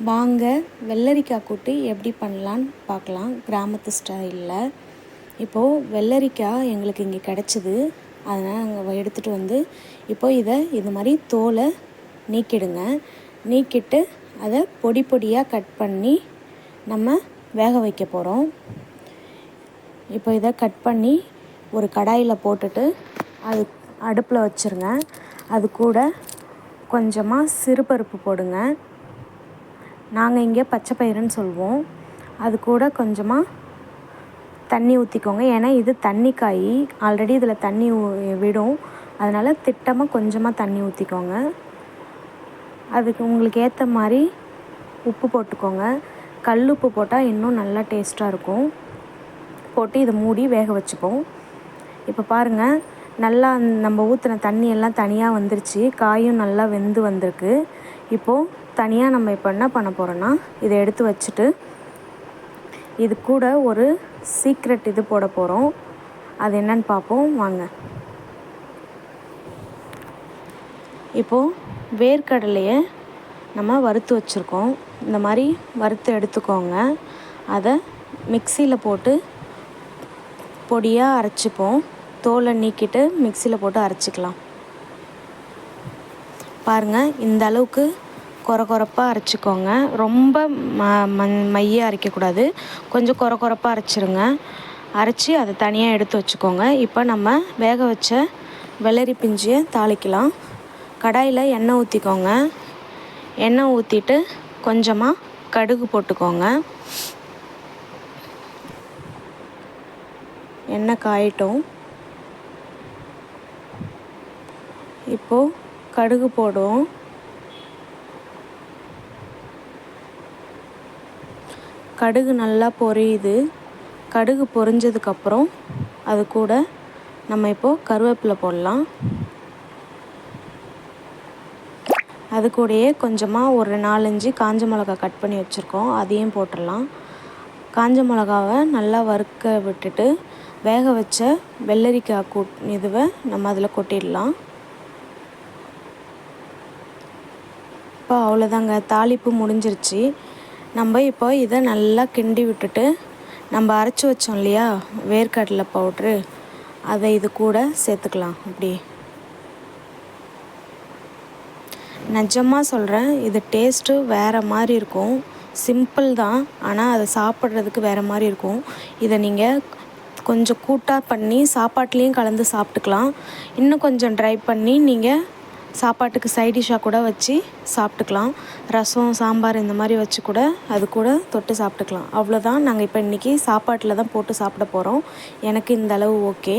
வாங்க வெள்ளரிக்காய் கூட்டு எப்படி பண்ணலான்னு பார்க்கலாம் கிராமத்து ஸ்டைலில். இப்போது வெள்ளரிக்காய் எங்களுக்கு இங்கே கிடச்சிது, அதனால் நாங்கள் எடுத்துகிட்டு வந்து இப்போது இது மாதிரி தோலை நீக்கிடுங்க. நீக்கிட்டு அதை பொடி பொடியாக கட் பண்ணி நம்ம வேக வைக்க போகிறோம். இப்போ இதை கட் பண்ணி ஒரு கடாயில் போட்டுட்டு அது அடுப்பில் வச்சுருங்க. அது கூட கொஞ்சமாக சிறுபருப்பு போடுங்க. நாங்கள் இங்கே பச்சை பயிறுன்னு சொல்லுவோம். அது கூட கொஞ்சமாக தண்ணி ஊற்றிக்கோங்க. ஏன்னா இது தண்ணி காய், ஆல்ரெடி இதில் தண்ணி விடும். அதனால் திட்டமாக கொஞ்சமாக தண்ணி ஊற்றிக்கோங்க. அதுக்கு உங்களுக்கு ஏற்ற மாதிரி உப்பு போட்டுக்கோங்க. கல் உப்பு போட்டால் இன்னும் நல்லா டேஸ்ட்டாக இருக்கும். போட்டு இதை மூடி வேக வச்சுப்போம். இப்போ பாருங்கள், நல்லா நம்ம ஊற்றின தண்ணி எல்லாம் தனியாக வந்துருச்சு. காயும் நல்லா வெந்து வந்திருக்கு. இப்போது தனியாக நம்ம இப்போ என்ன பண்ண போகிறோன்னா, இதை எடுத்து வச்சுட்டு இது கூட ஒரு சீக்ரெட் இது போட போகிறோம். அது என்னன்னு பார்ப்போம் வாங்க. இப்போது வேர்க்கடலையை நம்ம வறுத்து வச்சுருக்கோம். இந்த மாதிரி வறுத்து எடுத்துக்கோங்க. அதை மிக்சியில் போட்டு பொடியாக அரைச்சிப்போம். தோலை நீக்கிட்டு மிக்சியில் போட்டு அரைச்சிக்கலாம். பாருங்கள், இந்த அளவுக்கு கொரப்பாக அரைச்சிக்கோங்க. ரொம்ப மையாக அரைக்கக்கூடாது, கொஞ்சம் கொரப்பாக அரைச்சிருங்க. அரைச்சி அதை தனியாக எடுத்து வச்சுக்கோங்க. இப்போ நம்ம வேக வச்ச வெள்ளரி பிஞ்சியை தாளிக்கலாம். கடாயில் எண்ணெய் ஊற்றிக்கோங்க. எண்ணெய் ஊற்றிட்டு கொஞ்சமாக கடுகு போட்டுக்கோங்க. எண்ணெய் காயட்டும். இப்போது கடுகு போடுவோம். கடுகு நல்லா பொரியுது. கடுகு பொரிஞ்சதுக்கப்புறம் அது கூட நம்ம இப்போது கருவேப்பிலை போடலாம். அது கூடயே கொஞ்சமாக ஒரு 4-5 காஞ்ச மிளகா கட் பண்ணி வச்சுருக்கோம், அதையும் போட்டுடலாம். காஞ்ச மிளகாவை நல்லா வறுக்க விட்டுட்டு வேக வச்ச வெள்ளரிக்காய் இதுவை நம்ம அதில் கொட்டிடலாம். இப்போ அவ்வளோதாங்க, தாளிப்பு முடிஞ்சிருச்சு. நம்ம இப்போ இதை நல்லா கிண்டி விட்டுட்டு நம்ம அரைச்சி வச்சோம் இல்லையா வேர்க்கடலை பவுட்ரு, அதை இது கூட சேர்த்துக்கலாம். அப்படி நிஜமாக சொல்கிறேன், இது டேஸ்ட்டு வேறு மாதிரி இருக்கும். சிம்பிள் தான், ஆனால் அதை சாப்பிட்றதுக்கு வேறு மாதிரி இருக்கும். இதை நீங்கள் கொஞ்சம் கூட்டாக பண்ணி சாப்பாட்லேயும் கலந்து சாப்பிட்டுக்கலாம். இன்னும் கொஞ்சம் ட்ரை பண்ணி நீங்கள் சாப்பாட்டுக்கு சைடிஷ்ஷாக கூட வச்சு சாப்பிட்டுக்கலாம். ரசம், சாம்பார் இந்த மாதிரி வச்சு கூட அது கூட தொட்டு சாப்பிட்டுக்கலாம். அவ்வளோதான். நாங்கள் இப்போ இன்றைக்கி சாப்பாட்டில் தான் போட்டு சாப்பிட போகிறோம். எனக்கு இந்த அளவு ஓகே.